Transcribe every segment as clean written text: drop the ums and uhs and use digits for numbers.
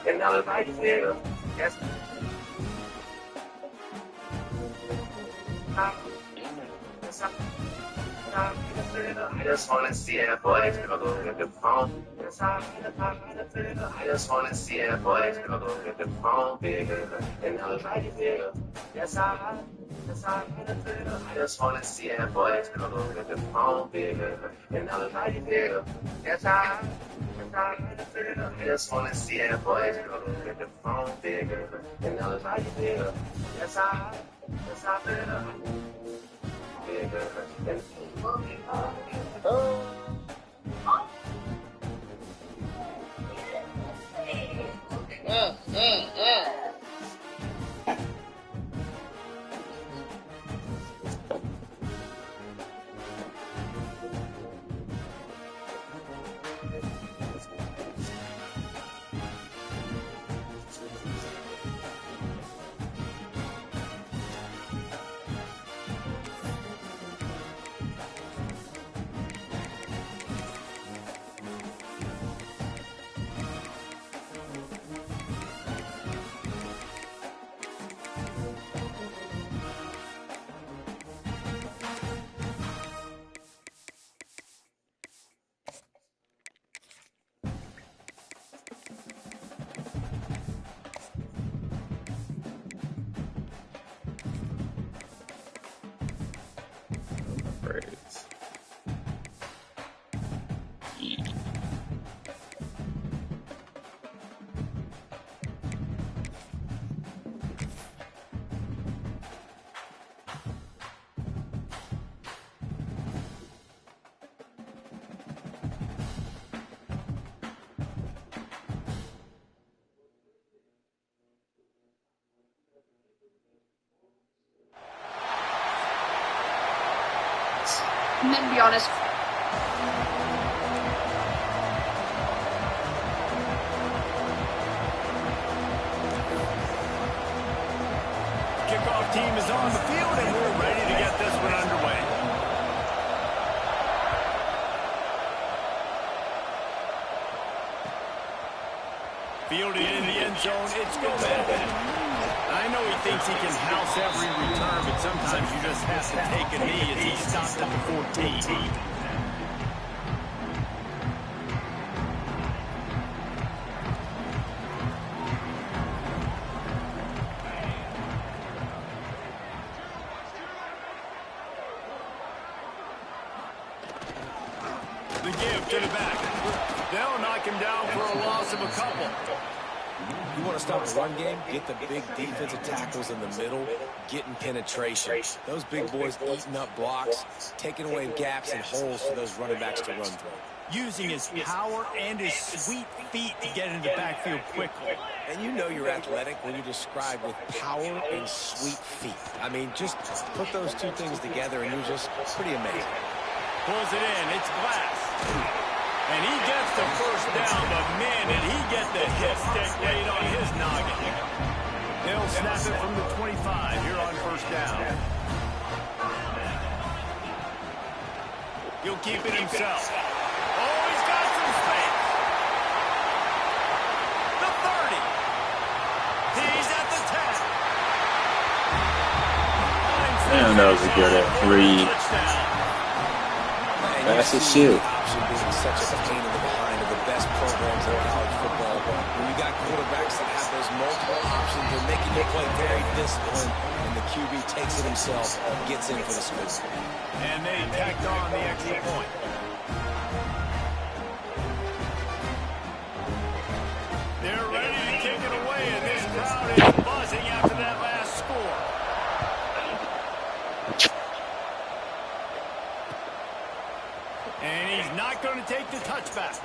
and now the right field. Yes. I just wanna see that boy struggle with the phone. I just wanna see that boy struggle with the phone bigger and now the right field. Yes, I just wanna see that boy struggle with the phone bigger and now the right field. Yes, I just wanna see that boy struggle with the phone bigger and now the right field. Yes, I bigger. And then, to be honest, kickoff team is on the field, and we're ready to get this one underway. Fielded in the end zone, it's Gomez. I know he thinks he can house every return, but sometimes you just have to take a knee as he stopped at the 14. The give to the back. They'll knock him down for a loss of a couple. You want to stop the run game? Get the big defensive tackles in the middle, getting penetration. Those big boys eating up blocks, taking away gaps and holes for those running backs to run through. Using his power and his sweet feet to get into the backfield quickly. And you know you're athletic when you describe with power and sweet feet. I mean, just put those two things together and you're just pretty amazing. Pulls it in. It's Glass. And he gets the first down, but man, did he get the hit stick laid on his noggin. He'll snap it from the 25 here on first down. He'll keep it himself. Oh, he's got some space. The 30. He's at the 10. Damn, that was a good read. That's a shoot. Such a pain in the behind of the best programs in college football. When you got quarterbacks that have those multiple options, they're making you play very disciplined, and the QB takes it himself, gets in for the scoop. And they tacked on the extra point. They're ready to kick it away, and this crowd is buzzing after that last score. And he's not going to take the touchback.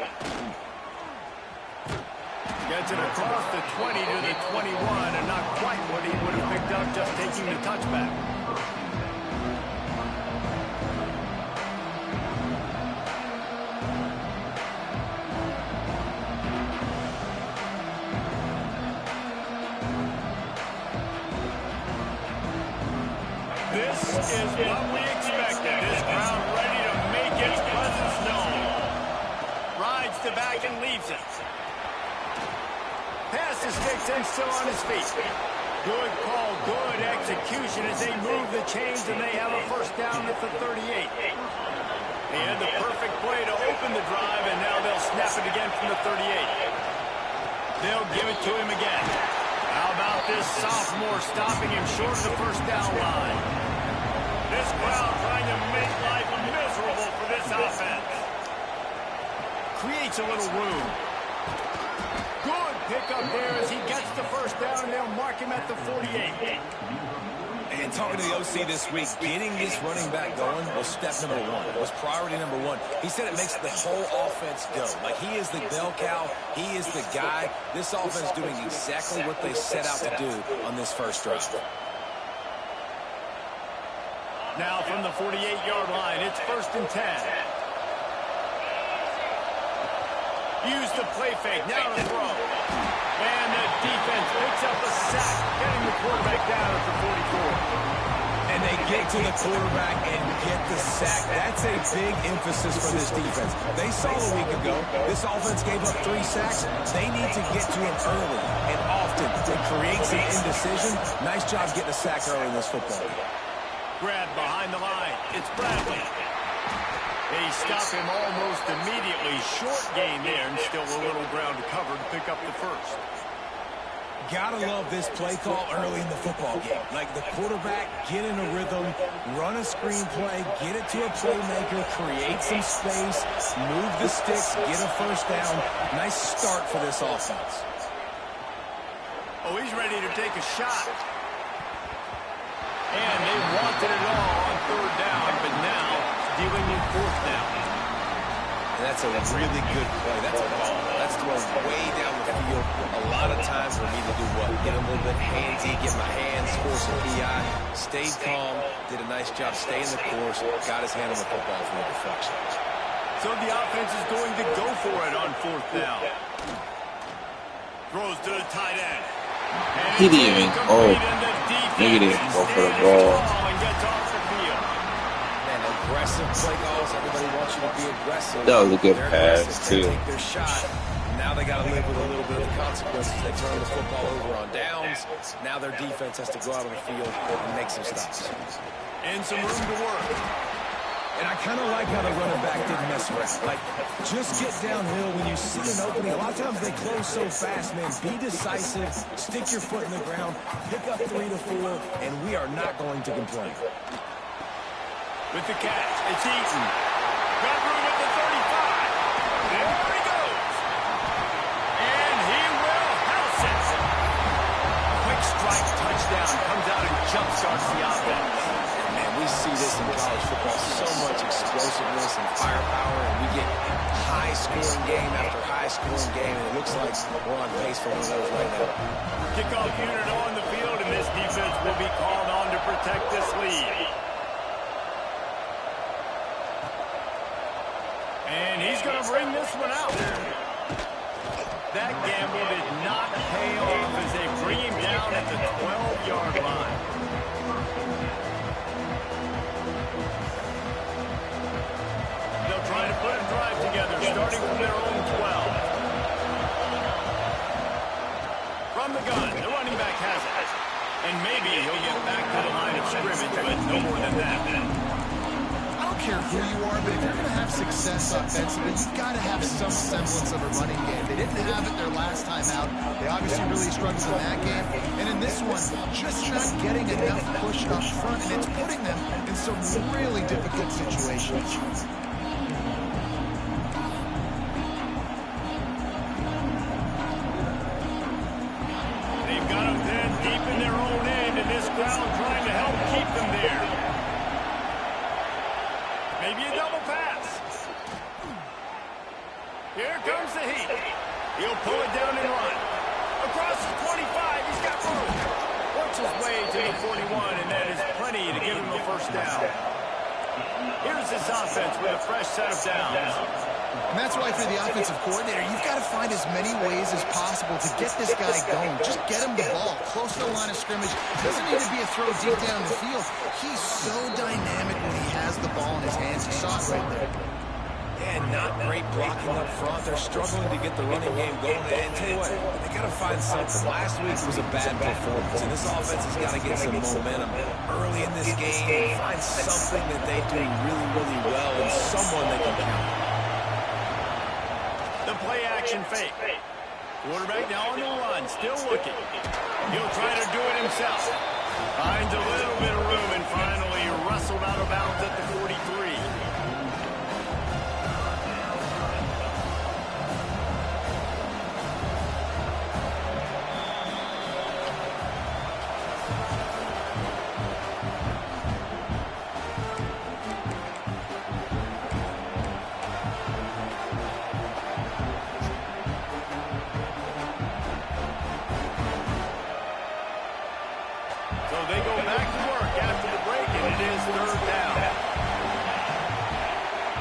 Gets it across the 20 to the 21, and not quite what he would have picked up just taking the touchback. This is what we expected. This crowd ready to make its presence known. Rides to back and leaves it. the sticks and still on his feet. Good call, good execution as they move the chains and they have a first down at the 38. They had the perfect play to open the drive, and now they'll snap it again from the 38. They'll give it to him again. How about this sophomore stopping him short of the first down line? This crowd trying to make life miserable for this offense. Creates a little room. Good pickup there as he gets the first down, and they'll mark him at the 48. And talking to the OC this week, getting this running back going was step number one. It was priority number one. He said it makes the whole offense go. Like, he is the bell cow. He is the guy. This offense doing exactly what they set out to do on this first drive. Now from the 48-yard line, it's 1st and 10. Use the play fake. Now to throw. And the defense picks up a sack, getting the quarterback down at the 44. And they get to the quarterback and get the sack. That's a big emphasis for this defense. They saw a week ago, this offense gave up 3 sacks. They need to get to him early and often. It creates an indecision. Nice job getting a sack early in this football game. Grab behind the line. It's Bradley. They stop him almost immediately. Short gain there, and still a little ground to cover to pick up the first. Gotta love this play call early in the football game. Like, the quarterback, get in a rhythm, run a screen play, get it to a playmaker, create some space, move the sticks, get a first down. Nice start for this offense. Oh, he's ready to take a shot. And they wanted it all on 3rd down, but now dealing in 4th down. And that's a really good play. That's a ball. That's thrown way down the field. A lot of times for me to do what? Get a little bit handsy, get my hands, score some PI. Stayed calm, did a nice job staying the course, got his hand on the football for the deflection. So the offense is going to go for it on 4th down. Throws to the tight end. He didn't even, he didn't go for the ball. Man, aggressive play calls. Everybody wants you to be aggressive. That was a good They're pass, too. They take their shot. Now they got to live with a little bit of the consequences. They turn the football over on downs. Now their defense has to go out on the field and make some stops. And some room to work. And I kind of like how the running back didn't mess around. Like, just get downhill when you see an opening. A lot of times they close so fast, man. Be decisive, stick your foot in the ground, pick up 3 to 4, and we are not going to complain. With the catch, it's Eaton. Got room at the 35. There he goes. And he will house it. Quick strike touchdown comes out and jumpstarts the offense. We see this in college football, so much explosiveness and firepower, and we get high-scoring game after high-scoring game, and it looks like we're on pace for one of those right now. Kickoff unit on the field, and this defense will be called on to protect this lead. And he's going to bring this one out. That gamble did not pay off as they bring him down at the 12-yard line. Trying to put a drive together, starting from their own 12. From the gun, the running back has it. And maybe he'll get back to the line of scrimmage, but no more than that. I don't care who you are, but if you're going to have success offensively, you've got to have some semblance of a running game. They didn't have it their last time out. They obviously really struggled in that game. And in this one, just not getting enough push up front, and it's putting them in some really difficult situations. Crowd trying to help keep them there. Maybe a double pass. Here comes the heat. He'll pull it down and run. Across the 25, he's got room. Works his way to the 41, and that is plenty to give him a first down. Here's this offense with a fresh set of downs. And that's why for the offensive coordinator, you've got to find as many ways as possible to get this guy going. Just get him the ball close to the line of scrimmage. Doesn't need to be a throw deep down the field. He's so dynamic when he has the ball in his hands. You saw it right there. And not great blocking up front. They're struggling to get the running game going. And tell you what, they got to find something. Last week was a bad performance, and this offense has got to get some momentum early in this game. Find something that they do really, really well and someone they can count on. The play action fake. Quarterback now on the run, still looking. He'll try to do it himself. Finds a little bit of room and finally wrestled out of bounds at the 43. So they go back to work after the break, and it is third down.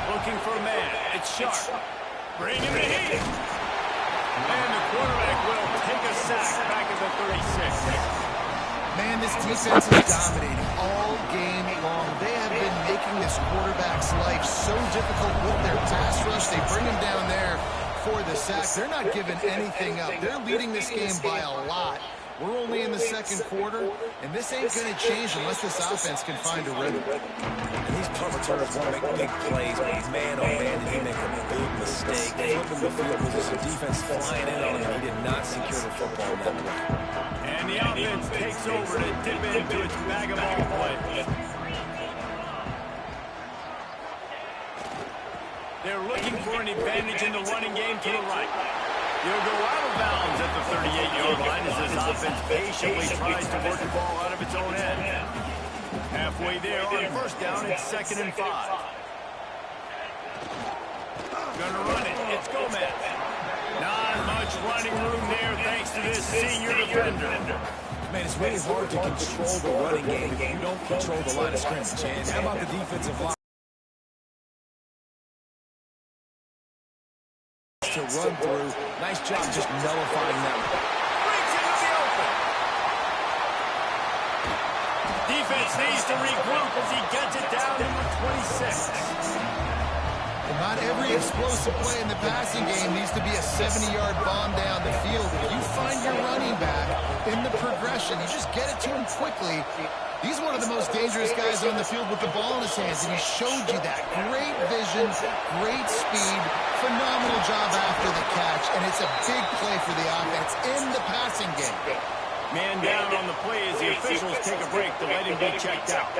Looking for a man. It's Sharp. Bring him the heat. And the quarterback will take a sack back at the 36. Man, this defense is dominating all game long. They have been making this quarterback's life so difficult with their pass rush. They bring him down there for the sack. They're not giving anything up. They're leading this game by a lot. We're only in the second quarter, and this ain't going to change unless this offense can find a rhythm. And these punt returners want to make big plays, but man, oh man, did he make a big mistake. Flipping the field position, defense flying in on him, and he did not secure the football in that play. And the offense takes over to dip into its bag of all plays. They're looking for an advantage in the running game to the right. He'll go out of bounds at the 38-yard line as this offense patiently tries to work the ball out of its own end. Halfway there on first down, it's 2nd and 5. Gonna run it. It's Gomez. Not much running room there thanks to this senior defender. Man, it's really hard to control the running game if you don't control the line of scrimmage. And how about the defensive line? To run through. Nice job just nullifying that. Breaks into the open. Defense needs to regroup as he gets it down to 26. Well, not every explosive play in the passing game needs to be a 70-yard bomb down the field. If you find your running back in the progression, you just get it to him quickly. He's one of the most dangerous guys on the field with the ball in his hands, and he showed you that. Great vision, great speed, phenomenal job after the catch, and it's a big play for the offense in the passing game. Man down on the play as the officials take a break to let him be checked out.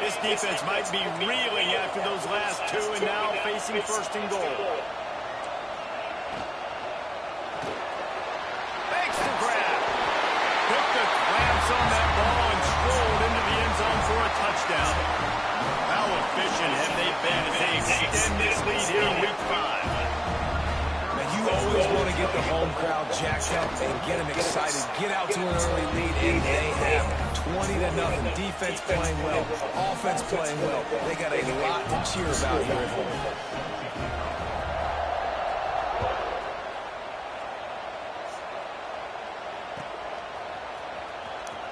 This defense might be reeling after those last two and now facing 1st and goal. Makes the grab. Picked the clamps on that ball and strolled into the end zone for a touchdown. How efficient have they been as they extend this lead here in week 5? Now, you always want to get the home crowd jacked up and get them excited. Get out to an early lead, and they have 20-0. Defense playing well, offense playing well. They got a lot to cheer about here at home.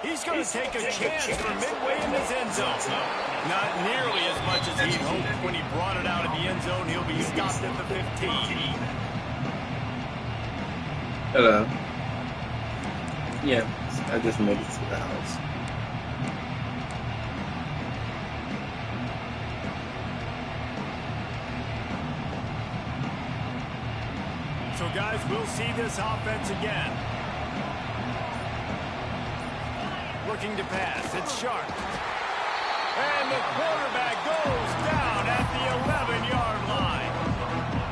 He's going to take a chance from midway in his end zone. Not nearly as much as he'd hoped when he brought it out of the end zone. He'll be stopped at the 15. Hello. Yeah, I just made it to the house. So, guys, we'll see this offense again. Looking to pass. It's Sharp. And the quarterback goes down at the 11-yard line.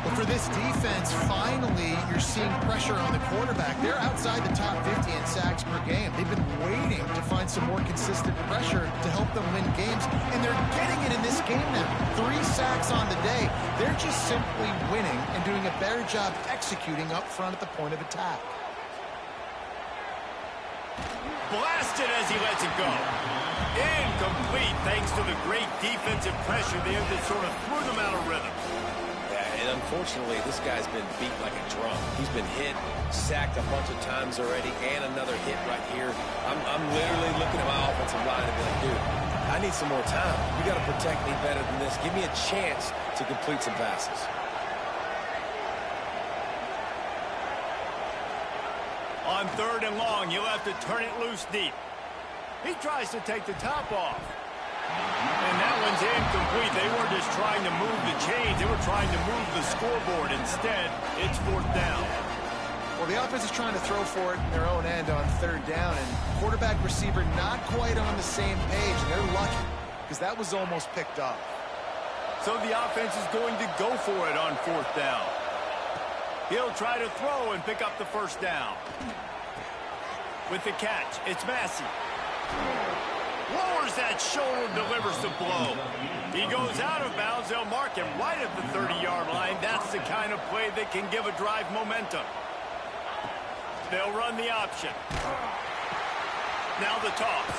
But for this defense, finally, you're seeing pressure on the quarterback. They're outside the top 50 in sacks per game. They've been waiting to find some more consistent pressure to help them win games, and they're getting it in this game now. 3 sacks on the day. They're just simply winning and doing a better job executing up front at the point of attack. Blasted as he lets it go. Incomplete thanks to the great defensive pressure there that sort of threw them out of rhythm. Yeah, and unfortunately, this guy's been beat like a drum. He's been hit, sacked a bunch of times already, and another hit right here. I'm literally looking at my offensive line and be like, dude, I need some more time. You got to protect me better than this. Give me a chance to complete some passes. On 3rd and long, you'll have to turn it loose deep. He tries to take the top off. And that one's incomplete. They weren't just trying to move the chains. They were trying to move the scoreboard. Instead, it's 4th down. Well, the offense is trying to throw for it in their own end on 3rd down, and quarterback receiver not quite on the same page, and they're lucky because that was almost picked up. So the offense is going to go for it on 4th down. He'll try to throw and pick up the 1st down. With the catch, it's Massey. Lowers that shoulder, delivers the blow. He goes out of bounds. They'll mark him right at the 30-yard line. That's the kind of play that can give a drive momentum. They'll run the option. Now the toss.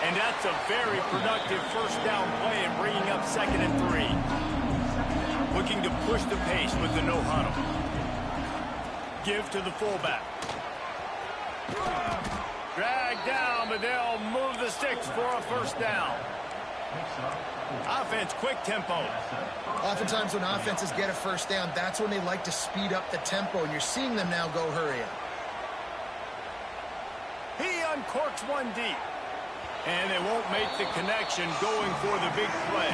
And that's a very productive 1st down play and bringing up 2nd and 3. Looking to push the pace with the no huddle. Give to the fullback. Drag down, but they'll move the sticks for a 1st down. Offense, quick tempo. Oftentimes when offenses get a 1st down, that's when they like to speed up the tempo, and you're seeing them now go hurry up. He uncorks one deep. And they won't make the connection going for the big play.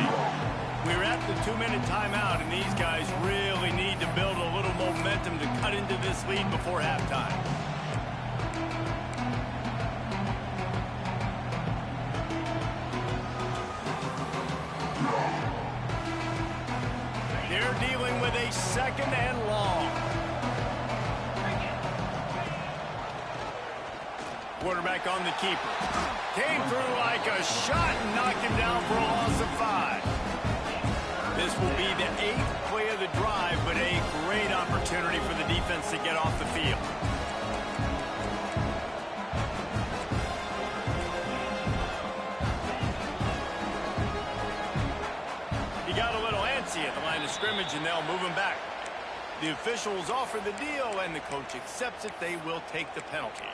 We're at the 2-minute timeout, and these guys really need to build a little momentum to cut into this lead before halftime. They're dealing with a 2nd and long. Quarterback on the keeper. Came through like a shot and knocked him down for a loss of 5. This will be the 8th play of the drive, but a great opportunity for the defense to get off the field. He got a little antsy at the line of scrimmage, and they'll move him back. The officials offer the deal, and the coach accepts it. They will take the penalty.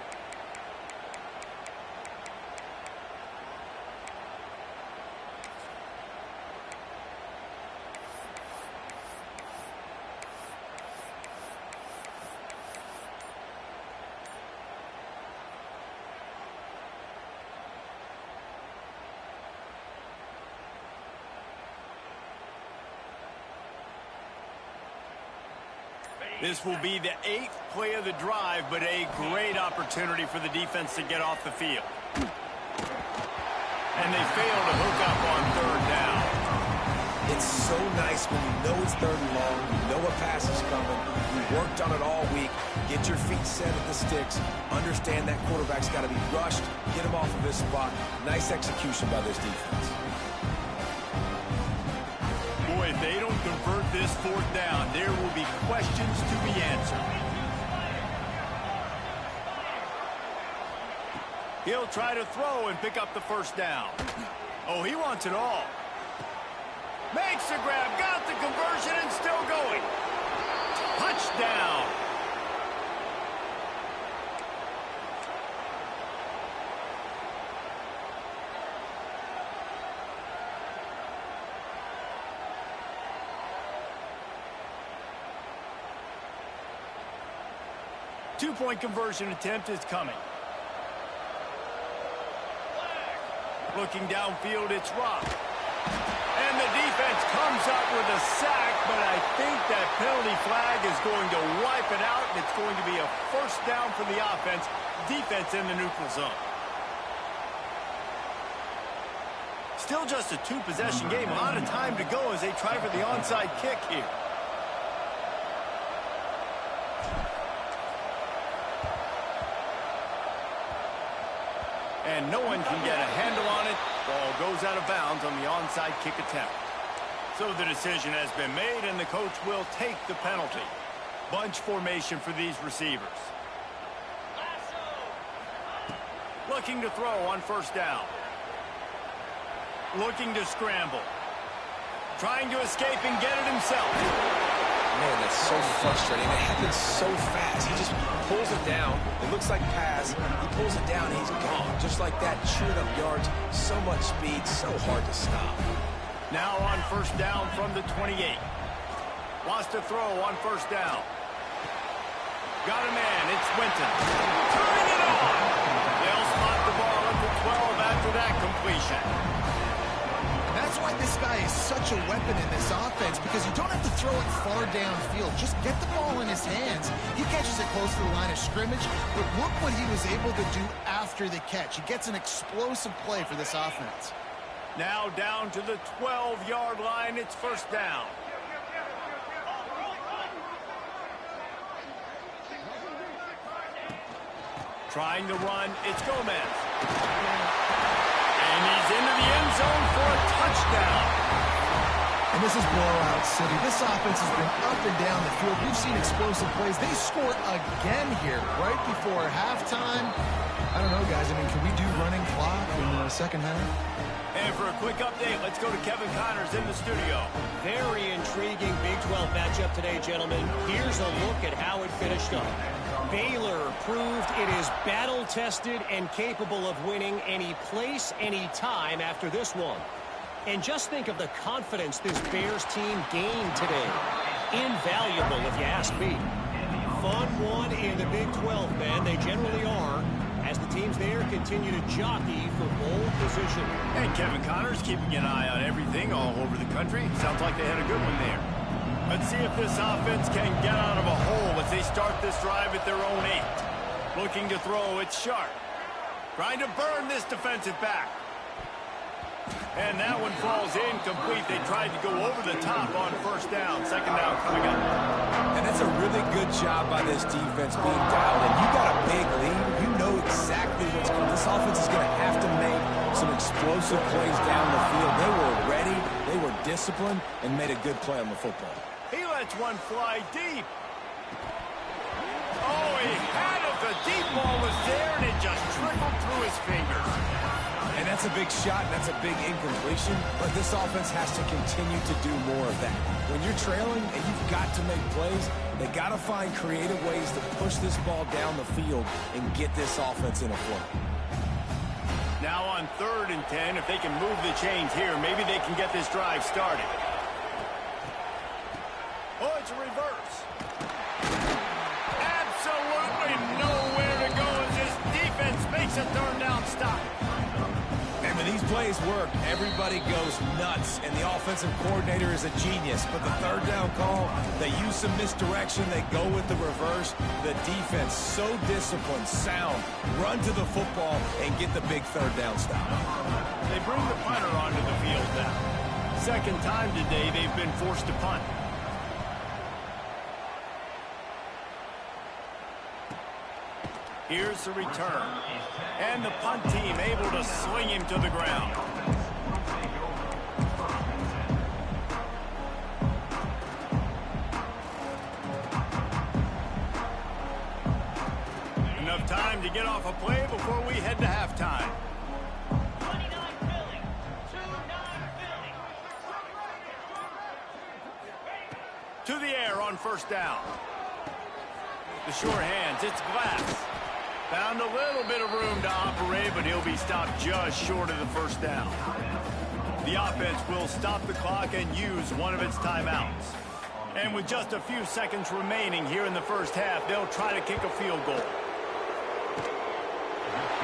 This will be the 8th play of the drive, but a great opportunity for the defense to get off the field. And they fail to hook up on 3rd down. It's so nice when you know it's 3rd and long, you know a pass is coming, you worked on it all week, get your feet set at the sticks, understand that quarterback's got to be rushed, get him off of his spot. Nice execution by this defense. Boy, if they don't convert this 4th down, there will be questions to be answered. He'll try to throw and pick up the 1st down. Oh, he wants it all. Makes the grab, got the conversion, and still going. Touchdown. Two-point conversion attempt is coming. Looking downfield, it's Rock. And the defense comes up with a sack, but I think that penalty flag is going to wipe it out, and it's going to be a 1st down for the offense. Defense in the neutral zone. Still just a 2-possession game. A lot of time to go as they try for the onside kick here. And no one can get a handle on it. Ball goes out of bounds on the onside kick attempt. So the decision has been made, and the coach will take the penalty. Bunch formation for these receivers. Looking to throw on 1st down. Looking to scramble. Trying to escape and get it himself. Man, that's so frustrating. It happens so fast. He just pulls it down. It looks like pass. He pulls it down, and he's gone. Just like that, chewing up yards. So much speed, so hard to stop. Now on first down from the 28. Wants to throw on first down. Got a man. It's Winton. Turning it on. They'll spot the ball at the 12 after that completion. That's why this guy is such a weapon in this offense, because you don't have to throw it far downfield. Just get the ball in his hands. He catches it close to the line of scrimmage, but look what he was able to do after the catch. He gets an explosive play for this offense. Now down to the 12-yard line. It's first down. Trying to run. It's Gomez. And he's into the end zone for a touchdown. And this is blowout city. This offense has been up and down the field. We've seen explosive plays. They score again here right before halftime. I don't know, guys. I mean, can we do running clock in the second half? And for a quick update, let's go to Kevin Connors in the studio. Very intriguing Big 12 matchup today, gentlemen. Here's a look at how it finished up. Baylor proved it is battle-tested and capable of winning any place, any time after this one. And just think of the confidence this Bears team gained today. Invaluable, if you ask me. Fun one in the Big 12, man. They generally are, as the teams there continue to jockey for pole position. And Kevin Connors keeping an eye on everything all over the country. Sounds like they had a good one there. Let's see if this offense can get out of a hole as they start this drive at their own 8. Looking to throw, it's Sharp. Trying to burn this defensive back. And that one falls incomplete. They tried to go over the top on first down. Second down coming up. And that's a really good job by this defense being dialed in. You got a big lead. You know exactly what's coming. This offense is going to have to make some explosive plays down the field. They were ready, they were disciplined, and made a good play on the football. He lets one fly deep. Oh, he had it. The deep ball was there, and it just trickled through his fingers. And that's a big shot, and that's a big incompletion, but this offense has to continue to do more of that. When you're trailing and you've got to make plays, they got to find creative ways to push this ball down the field and get this offense in a flow. Now on 3rd and 10, if they can move the chains here, maybe they can get this drive started. Oh, it's a reverse. Absolutely nowhere to go as this defense makes a third down stop. And when these plays work, everybody goes nuts, and the offensive coordinator is a genius. But the third down call, they use some misdirection. They go with the reverse. The defense, so disciplined, sound, run to the football and get the big third down stop. They bring the punter onto the field now. Second time today they've been forced to punt. Here's the return. And the punt team able to swing him to the ground. Enough time to get off a play before we head to halftime. 29 Philly. 2-9 Philly. To the air on first down. The short hands, it's Glass. Found a little bit of room to operate, but he'll be stopped just short of the first down. The offense will stop the clock and use one of its timeouts. And with just a few seconds remaining here in the first half, they'll try to kick a field goal.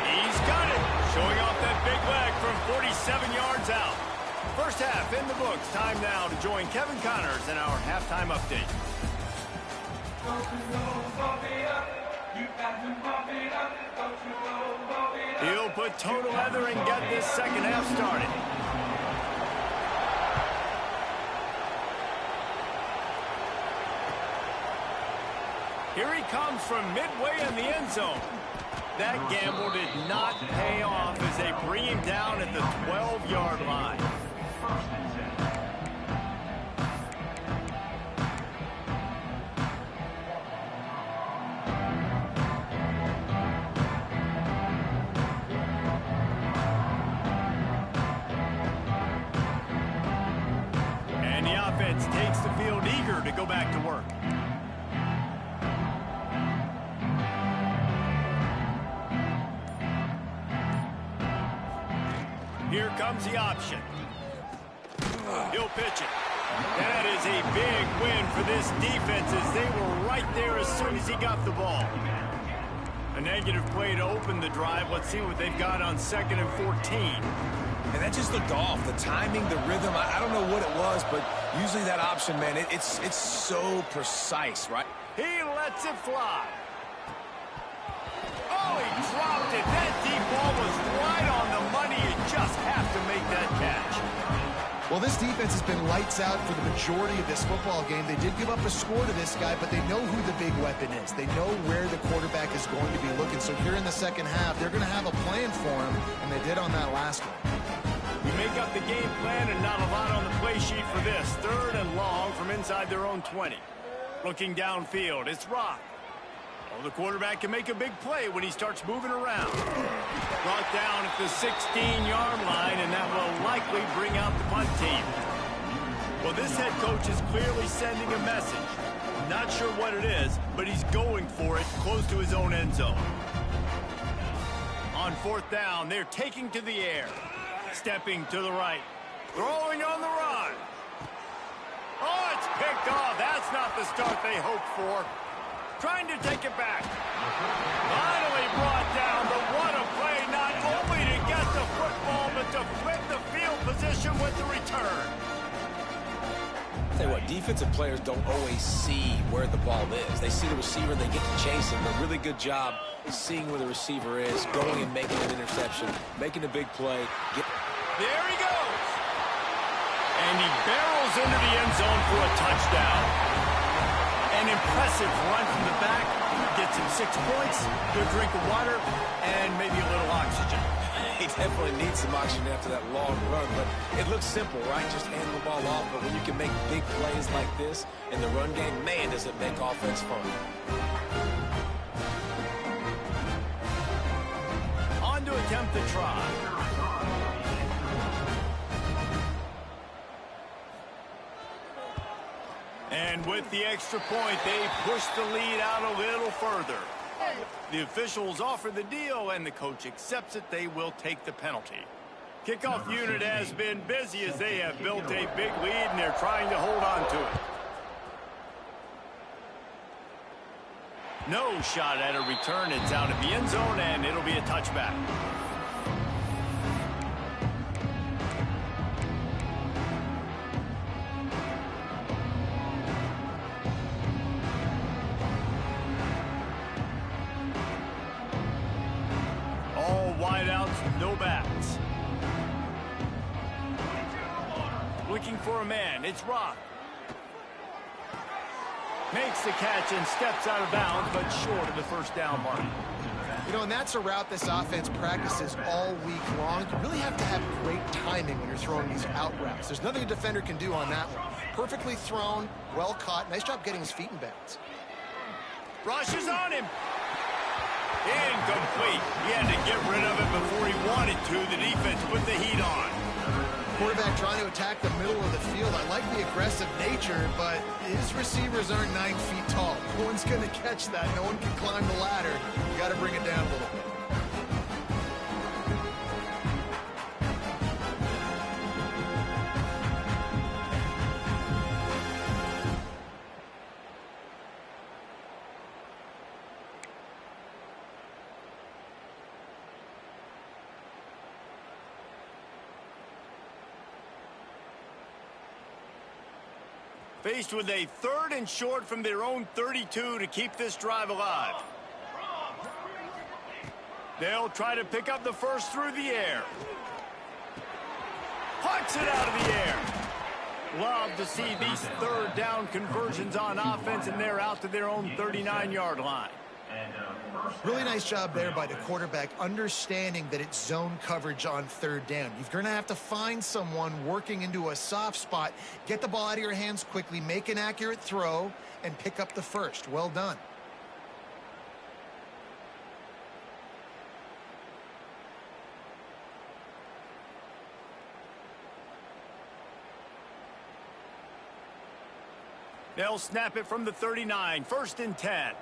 He's got it, showing off that big leg from 47 yards out. First half in the books. Time now to join Kevin Connors in our halftime update. He'll put toe to leather and get this second half started. Here he comes from midway in the end zone. That gamble did not pay off as they bring him down at the 12-yard line. And the offense takes the field eager to go back to work. Here comes the option. He'll pitch it. That is a big win for this defense as they were right there as soon as he got the ball. A negative play to open the drive. Let's see what they've got on 2nd and 14. And that just looked off. The timing, the rhythm, I don't know what it was, but usually that option, man, it's so precise, right? He lets it fly. Oh, he dropped it. That deep ball was right on the money. You just have to make that catch. Well, this defense has been lights out for the majority of this football game. They did give up a score to this guy, but they know who the big weapon is. They know where the quarterback is going to be looking. So here in the second half, they're going to have a plan for him, and they did on that last one. We make up the game plan and not a lot on the play sheet for this. 3rd and long from inside their own 20. Looking downfield, it's Rock. Oh, the quarterback can make a big play when he starts moving around. Brought down at the 16-yard line, and that will likely bring out the punt team. Well, this head coach is clearly sending a message. Not sure what it is, but he's going for it close to his own end zone. On 4th down, they're taking to the air. Stepping to the right. Throwing on the run. Oh, it's picked off. That's not the start they hoped for. Trying to take it back. Finally brought down, but what a play, not only to get the football, but to flip the field position with the return. Tell you what, defensive players don't always see where the ball is. They see the receiver, they get to chase him. A really good job seeing where the receiver is, going and making an interception, making a big play. There he goes. And he barrels into the end zone for a touchdown. An impressive run from the back. Gets him 6 points, good drink of water, and maybe a little oxygen. He definitely needs some oxygen after that long run, but it looks simple, right? Just hand the ball off, but when you can make big plays like this in the run game, man, does it make offense fun. On to attempt the try. And with the extra point, they push the lead out a little further. The officials offer the deal, and the coach accepts it. They will take the penalty. Kickoff unit has been busy as they have built a big lead, and they're trying to hold on to it. No shot at a return. It's out of the end zone, and it'll be a touchback. Wideouts, no backs. Looking for a man. It's Rock. Makes the catch and steps out of bounds, but short of the 1st down mark. You know, and that's a route this offense practices all week long. You really have to have great timing when you're throwing these out routes. There's nothing a defender can do on that one. Perfectly thrown, well caught. Nice job getting his feet in bounds. Rushes on him. Incomplete. He had to get rid of it before he wanted to. The defense put the heat on. Quarterback trying to attack the middle of the field. I like the aggressive nature, but his receivers aren't 9 feet tall. No one's going to catch that. No one can climb the ladder. You got to bring it down a little bit. Faced with a 3rd and short from their own 32 to keep this drive alive. They'll try to pick up the first through the air. Pucks it out of the air. Love to see these 3rd down conversions on offense, and they're out to their own 39-yard line. Really nice job there by the quarterback, understanding that it's zone coverage on 3rd down. You're going to have to find someone working into a soft spot, get the ball out of your hands quickly, make an accurate throw, and pick up the first. Well done. They'll snap it from the 39. 1st and 10.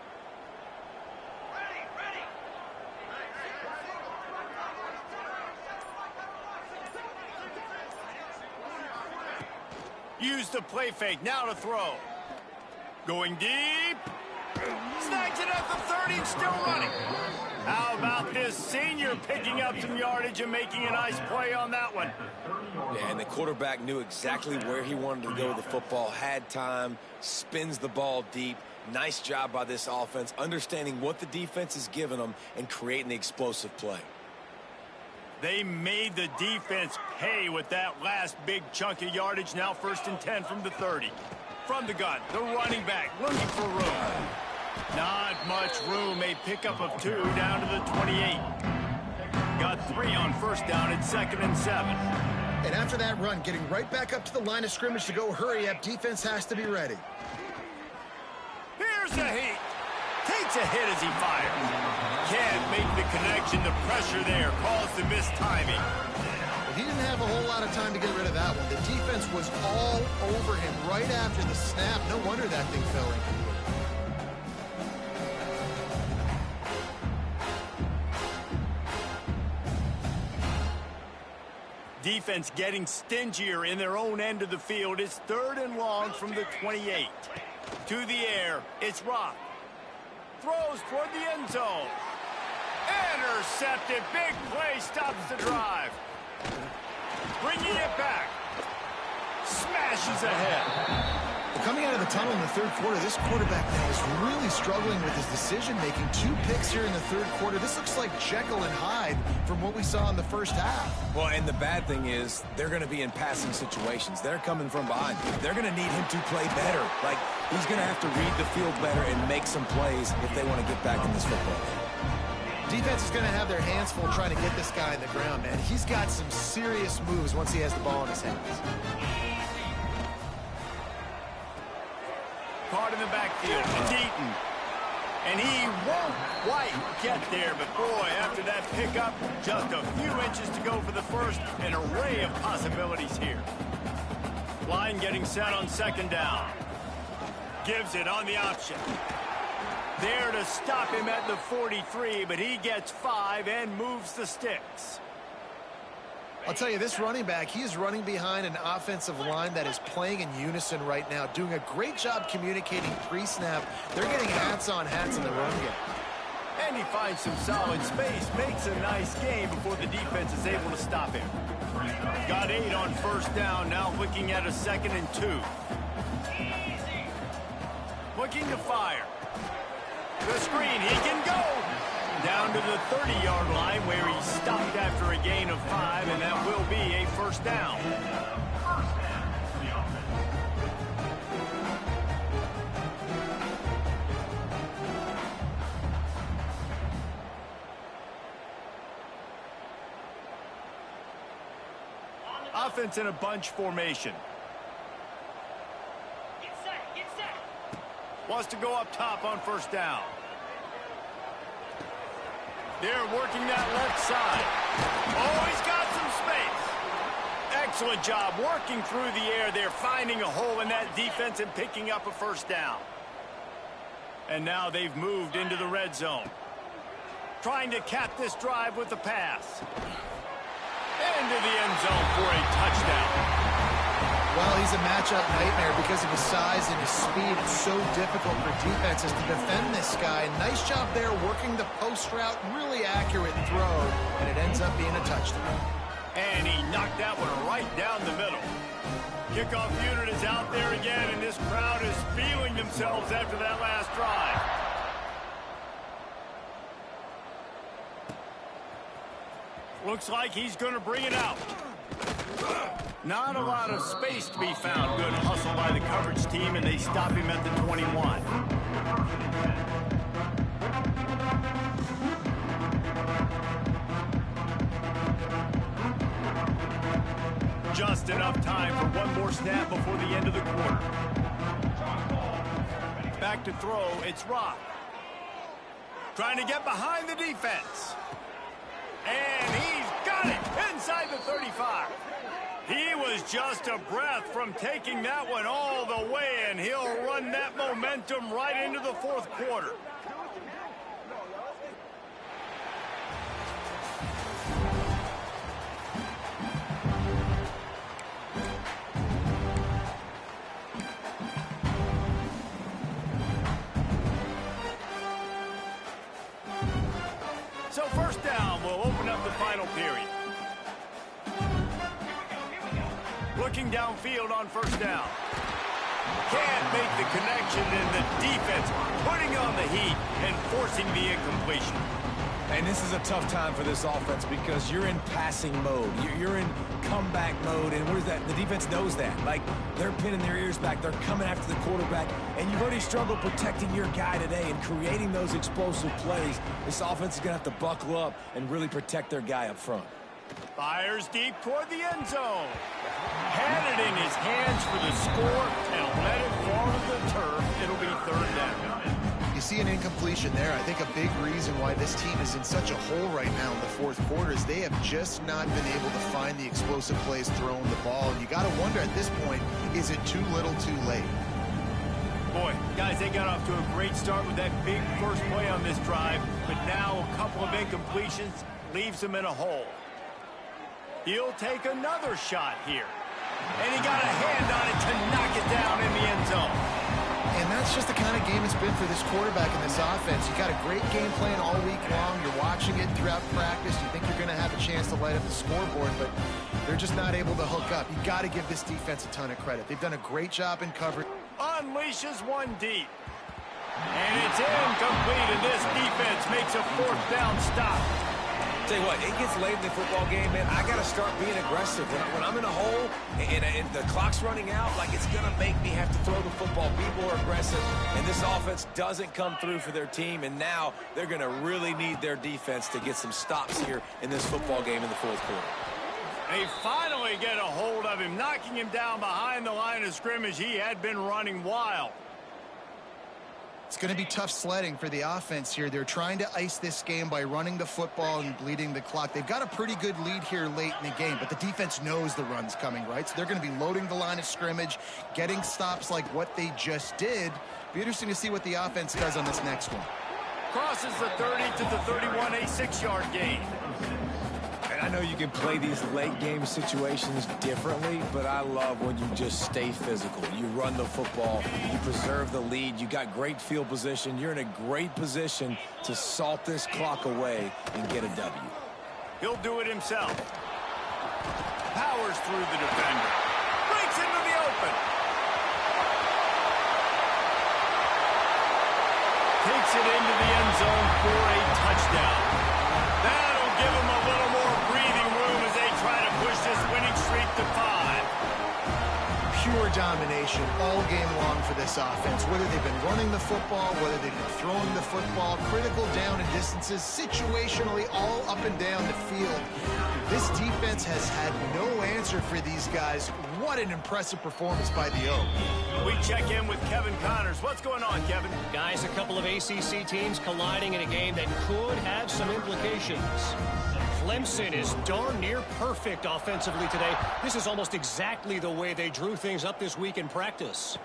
Use the play fake. Now to throw. Going deep. Snags it at the 30 and still running. How about this senior picking up some yardage and making a nice play on that one? Yeah, and the quarterback knew exactly where he wanted to go with the football, had time, spins the ball deep. Nice job by this offense, understanding what the defense is giving them and creating the explosive play. They made the defense pay with that last big chunk of yardage. Now 1st and 10 from the 30. From the gun, the running back looking for room. Not much room. A pickup of 2 down to the 28. Got 3 on 1st down at 2nd and 7. And after that run, getting right back up to the line of scrimmage to go hurry up, defense has to be ready. Here's a heat. Takes a hit as he fires. Can't make the connection. The pressure there caused the missed timing. He didn't have a whole lot of time to get rid of that one. The defense was all over him right after the snap. No wonder that thing fell in. Defense getting stingier in their own end of the field. It's 3rd and long from the 28. To the air, it's Rock. Throws toward the end zone. Intercepted. Big play stops the drive. Bringing it back. Smashes ahead. Coming out of the tunnel in the 3rd quarter, this quarterback now is really struggling with his decision-making. 2 picks here in the 3rd quarter. This looks like Jekyll and Hyde from what we saw in the 1st half. Well, and the bad thing is they're going to be in passing situations. They're coming from behind. They're going to need him to play better. Like, he's going to have to read the field better and make some plays if they want to get back in this football game. Defense is going to have their hands full trying to get this guy in the ground, man. He's got some serious moves once he has the ball in his hands. Caught in the backfield to Deaton. And he won't quite get there, but boy, after that pickup, just a few inches to go for the first. An array of possibilities here. Line getting set on 2nd down. Gives it on the option. There to stop him at the 43, but he gets 5 and moves the sticks. I'll tell you, this running back, he is running behind an offensive line that is playing in unison right now, doing a great job communicating pre-snap. They're getting hats on hats in the run game. And he finds some solid space, makes a nice game before the defense is able to stop him. Got 8 on 1st down, now looking at a 2nd and 2. Looking to fire. The screen, he can go. Down to the 30-yard line where he stopped after a gain of 5, and that will be a 1st down. Offense in a bunch formation. Get set. Wants to go up top on 1st down. They're working that left side. Oh, he's got some space. Excellent job working through the air. They're finding a hole in that defense and picking up a 1st down. And now they've moved into the red zone. Trying to cap this drive with the pass. Into the end zone for a touchdown. Well, he's a matchup nightmare because of his size and his speed. It's so difficult for defenses to defend this guy. Nice job there working the post route. Really accurate throw, and it ends up being a touchdown. And he knocked that one right down the middle. Kickoff unit is out there again, and this crowd is feeling themselves after that last drive. Looks like he's going to bring it out. Not a lot of space to be found. Good hustle by the coverage team, and they stop him at the 21. Just enough time for one more snap before the end of the quarter. Back to throw, it's Rock. Trying to get behind the defense. And he's got it inside the 35. He was just a breath from taking that one all the way, and he'll run that momentum right into the fourth quarter. So first down will open up the final period. Looking downfield on first down. Can't make the connection, and the defense putting on the heat and forcing the incompletion. And this is a tough time for this offense because you're in passing mode. You're in comeback mode, and what is that? The defense knows that. Like, they're pinning their ears back. They're coming after the quarterback, and you've already struggled protecting your guy today and creating those explosive plays. This offense is going to have to buckle up and really protect their guy up front. Fires deep toward the end zone. Had it in his hands for the score and let it fall to the turf. It'll be third down. You see an incompletion there. I think a big reason why this team is in such a hole right now in the fourth quarter is they have just not been able to find the explosive plays throwing the ball. And you got to wonder at this point, is it too little too late? Boy, guys, they got off to a great start with that big first play on this drive, but now a couple of incompletions leaves them in a hole. He'll take another shot here. And he got a hand on it to knock it down in the end zone. And that's just the kind of game it's been for this quarterback in this offense. You got a great game plan all week long. You're watching it throughout practice. You think you're going to have a chance to light up the scoreboard, but they're just not able to hook up. You got to give this defense a ton of credit. They've done a great job in coverage. Unleashes one deep. And it's incomplete, and this defense makes a fourth down stop. Tell you what, it gets late in the football game, man. I got to start being aggressive. When I'm in a hole and the clock's running out, like, it's going to make me have to throw the football. Be more aggressive, and this offense doesn't come through for their team, and now they're going to really need their defense to get some stops here in this football game in the fourth quarter. They finally get a hold of him, knocking him down behind the line of scrimmage. He had been running wild. It's going to be tough sledding for the offense here. They're trying to ice this game by running the football and bleeding the clock. They've got a pretty good lead here late in the game, but the defense knows the run's coming, right? So they're going to be loading the line of scrimmage, getting stops like what they just did. Be interesting to see what the offense does on this next one. Crosses the 30 to the 31, a 6-yard gain. And I know you can play these late game situations differently, but I love when you just stay physical. You run the football, you preserve the lead, you got great field position. You're in a great position to salt this clock away and get a W. He'll do it himself. Powers through the defender. Breaks into the open. Takes it into the end zone for a touchdown. That'll give him a little more breathing room as they try to push this winning streak to 5. Pure domination all game long for this offense. Whether they've been running the football, whether they've been throwing the football, critical down and distances, situationally all up and down the field. This defense has had no answer for these guys. What an impressive performance by the O. We check in with Kevin Connors. What's going on, Kevin? Guys, a couple of ACC teams colliding in a game that could have some implications. Clemson is darn near perfect offensively today. This is almost exactly the way they drew things up this week in practice.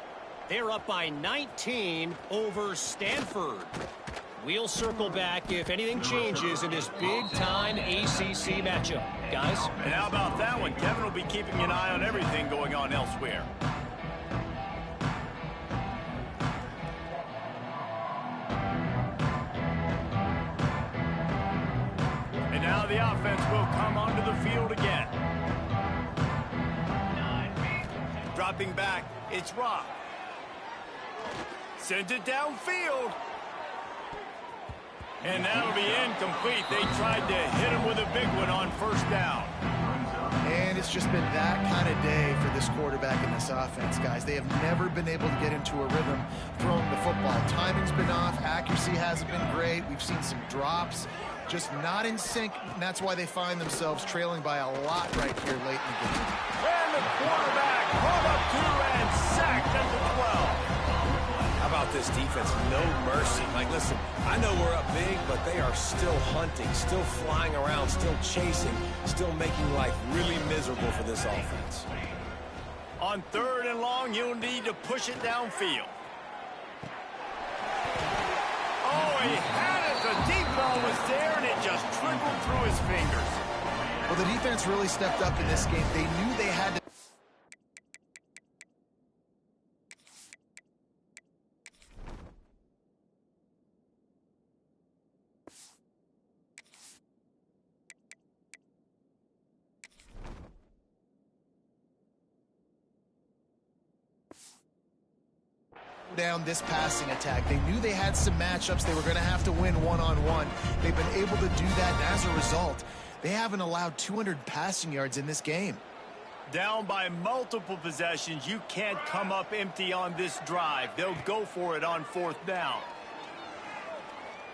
They're up by 19 over Stanford. We'll circle back if anything changes in this big-time ACC matchup. Guys? And how about that one? Kevin will be keeping an eye on everything going on elsewhere. And now the offense will come onto the field again. Dropping back, it's Rock. Sends it downfield. And that'll be incomplete. They tried to hit him with a big one on first down. And it's just been that kind of day for this quarterback and this offense, guys. They have never been able to get into a rhythm throwing the football. Timing's been off. Accuracy hasn't been great. We've seen some drops. Just not in sync, and that's why they find themselves trailing by a lot right here late in the game. And the quarterback pulled up 2 and sacked at the 12. How about this defense, no mercy. Like, listen, I know we're up big, but they are still hunting, still flying around, still chasing, still making life really miserable for this offense. On 3rd and long, you'll need to push it downfield. Oh, he had it. The deep ball was there, and it just trickled through his fingers. Well, the defense really stepped up in this game. They knew they had to. Down this passing attack. They knew they had some matchups they were going to have to win one-on-one. They've been able to do that, and as a result, they haven't allowed 200 passing yards in this game. Down by multiple possessions, you can't come up empty on this drive. They'll go for it on 4th down.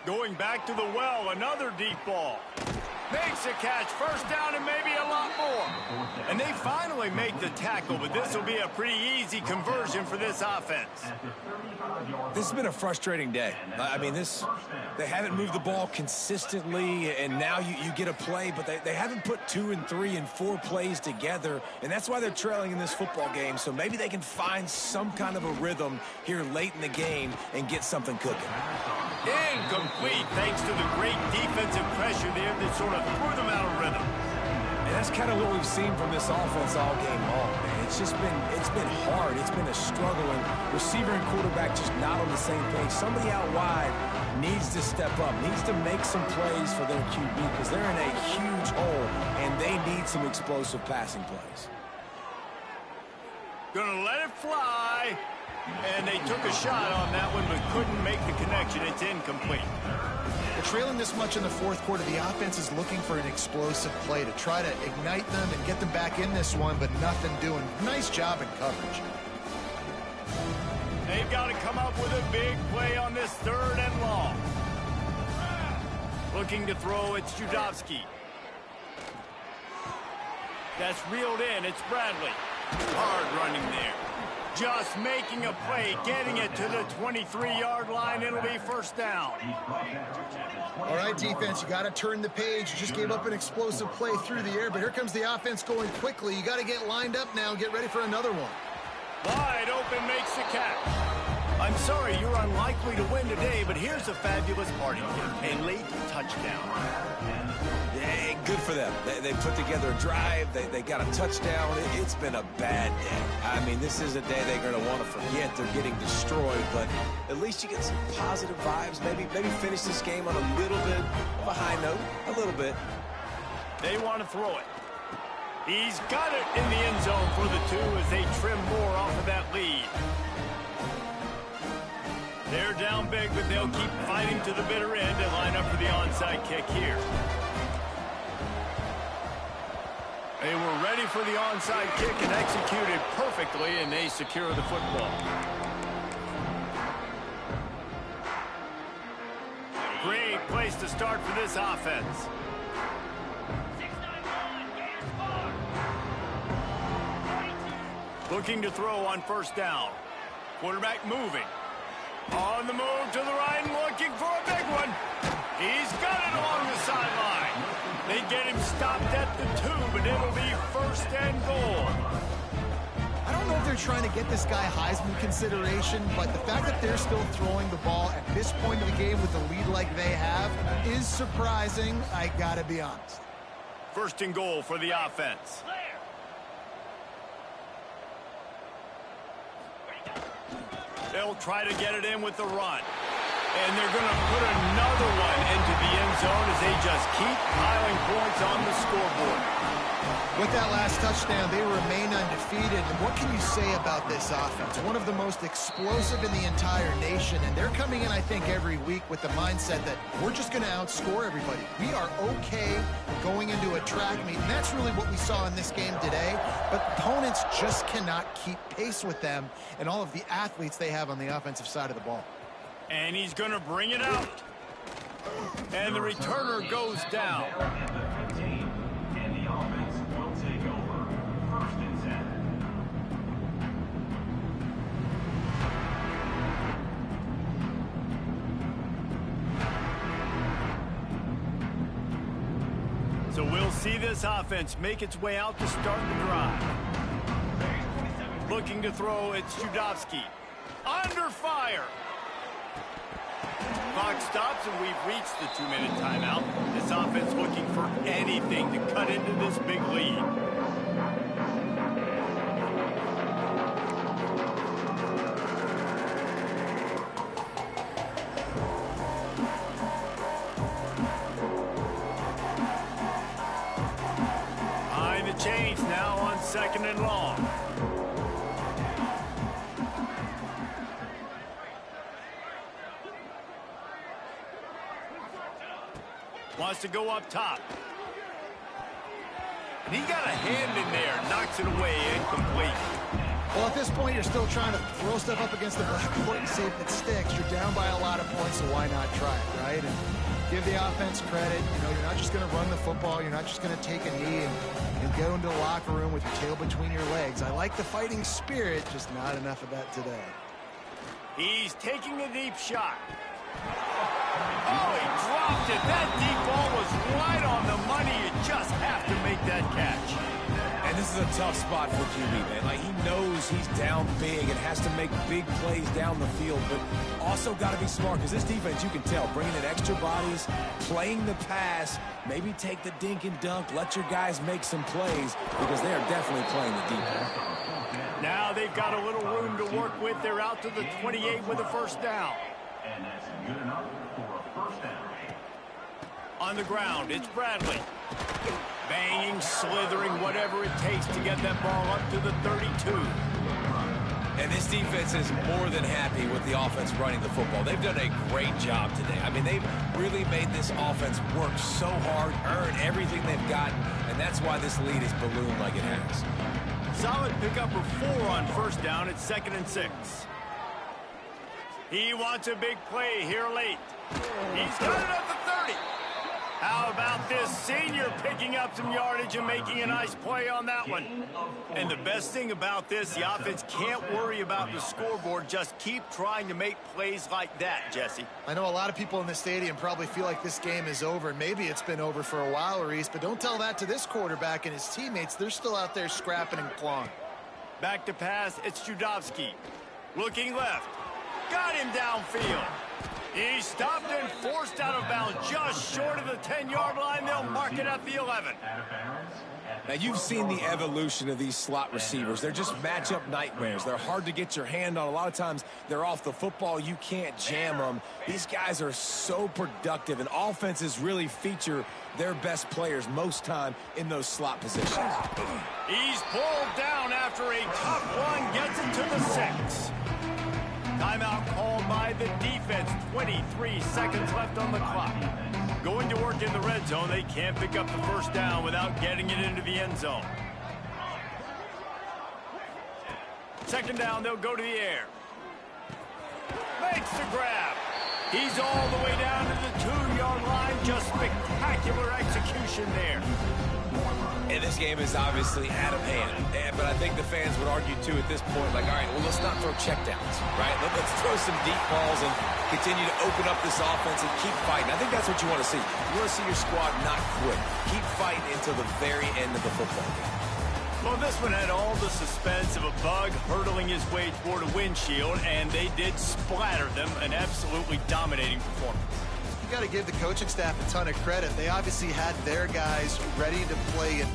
Going back to the well, another deep ball. Makes a catch, 1st down, and maybe a lot more. And they finally make the tackle, but this will be a pretty easy conversion for this offense. This has been a frustrating day. I mean, they haven't moved the ball consistently, and now you get a play, but they haven't put 2 and 3 and 4 plays together, and that's why they're trailing in this football game. So maybe they can find some kind of a rhythm here late in the game and get something cooking. Incomplete, thanks to the great defensive pressure there that sort of threw them out of rhythm. And that's kind of what we've seen from this offense all game long, man. It's been hard. It's been a struggle, and receiver and quarterback just not on the same page. Somebody out wide needs to step up, needs to make some plays for their QB because they're in a huge hole, and they need some explosive passing plays. Gonna let it fly. And they took a shot on that one, but couldn't make the connection. It's incomplete. They're trailing this much in the 4th quarter. The offense is looking for an explosive play to try to ignite them and get them back in this one, but nothing doing. Nice job in coverage. They've got to come up with a big play on this 3rd and long. Looking to throw, it's Judovsky. That's reeled in, it's Bradley. Hard running there. Just making a play, getting it to the 23-yard line. It'll be 1st down. All right, defense, you got to turn the page. You just gave up an explosive play through the air, but here comes the offense going quickly. You got to get lined up now and get ready for another one. Wide open, makes the catch. I'm sorry, you're unlikely to win today, but here's a fabulous party kick. A late touchdown. Yeah, good for them. They put together a drive. They got a touchdown. It's been a bad day. I mean, this is a day they're going to want to forget. They're getting destroyed, but at least you get some positive vibes. Maybe finish this game on a little bit of a high note. A little bit. They want to throw it. He's got it in the end zone for the 2 as they trim more off of that lead. They're down big, but they'll keep fighting to the bitter end and line up for the onside kick here. They were ready for the onside kick and executed perfectly, and they secure the football. Great place to start for this offense. 6-9-1, Gators far. 22. Looking to throw on 1st down. Quarterback moving. On the move to the right and looking for a big one. He's got it along the sideline. They get him stopped at the 2, but it'll be 1st and goal. I don't know if they're trying to get this guy Heisman consideration, but the fact that they're still throwing the ball at this point of the game with the lead like they have is surprising, I gotta be honest. 1st and goal for the offense. Clear. They'll try to get it in with the run. And they're going to put another one into the end zone as they just keep piling points on the scoreboard. With that last touchdown, they remain undefeated. And what can you say about this offense? One of the most explosive in the entire nation. And they're coming in, I think, every week with the mindset that we're just going to outscore everybody. We are okay going into a track meet. And that's really what we saw in this game today. But opponents just cannot keep pace with them and all of the athletes they have on the offensive side of the ball. And he's going to bring it out. And the returner goes down. see this offense make its way out to start the drive. Looking to throw, it's Judovsky. Under fire. Clock stops, and we've reached the 2-minute timeout. This offense looking for anything to cut into this big lead. Behind the chains now on 2nd and long. Wants to go up top. And he got a hand in there. Knocks it away. Incomplete. Well, at this point, you're still trying to throw stuff up against the blackboard and see if it sticks. You're down by a lot of points, so why not try it, right? And give the offense credit. You know, you're not just going to run the football. You're not just going to take a knee and go into the locker room with your tail between your legs. I like the fighting spirit, just not enough of that today. He's taking a deep shot. Oh, he dropped it. That deep ball was right on the money. You just have to make that catch. And this is a tough spot for QB, man. Like, he knows he's down big and has to make big plays down the field, but also got to be smart because this defense, you can tell, bringing in extra bodies, playing the pass, maybe take the dink and dunk, let your guys make some plays because they are definitely playing the deep end. Now they've got a little room to work with. They're out to the 28 with a first down. And that's good enough for a first down. On the ground, it's Bradley. Banging, slithering, whatever it takes to get that ball up to the 32. And this defense is more than happy with the offense running the football. They've done a great job today. I mean, they've really made this offense work so hard, earn everything they've gotten, and that's why this lead is ballooned like it has. Solid pickup of 4 on first down. It's 2nd and 6. He wants a big play here late. He's got it up to 30. How about this senior picking up some yardage and making a nice play on that one? And the best thing about this, the offense can't worry about the scoreboard. Just keep trying to make plays like that, Jesse. I know a lot of people in the stadium probably feel like this game is over. Maybe it's been over for a while, Reese, but don't tell that to this quarterback and his teammates. They're still out there scrapping and clawing. Back to pass, it's Judovsky. Looking left. Got him downfield. He stopped and forced out of bounds just short of the 10-yard line. They'll mark it at the 11. Now, you've seen the evolution of these slot receivers. They're just matchup nightmares. They're hard to get your hand on. A lot of times, they're off the football. You can't jam them. These guys are so productive, and offenses really feature their best players most time in those slot positions. He's pulled down after a tough one. Gets it to the 6. Timeout called by the defense. 23 seconds left on the clock. Going to work in the red zone. They can't pick up the first down without getting it into the end zone. 2nd down, they'll go to the air. Makes the grab. He's all the way down to the 2-yard line. Just spectacular execution there. And this game is obviously out of hand. But I think the fans would argue, too, at this point, like, all right, well, let's not throw checkdowns, right? Let's throw some deep balls and continue to open up this offense and keep fighting. I think that's what you want to see. You want to see your squad not quit. Keep fighting until the very end of the football game. Well, this one had all the suspense of a bug hurtling his way toward a windshield, and they did splatter them. An absolutely dominating performance. You got to give the coaching staff a ton of credit. They obviously had their guys ready to play it.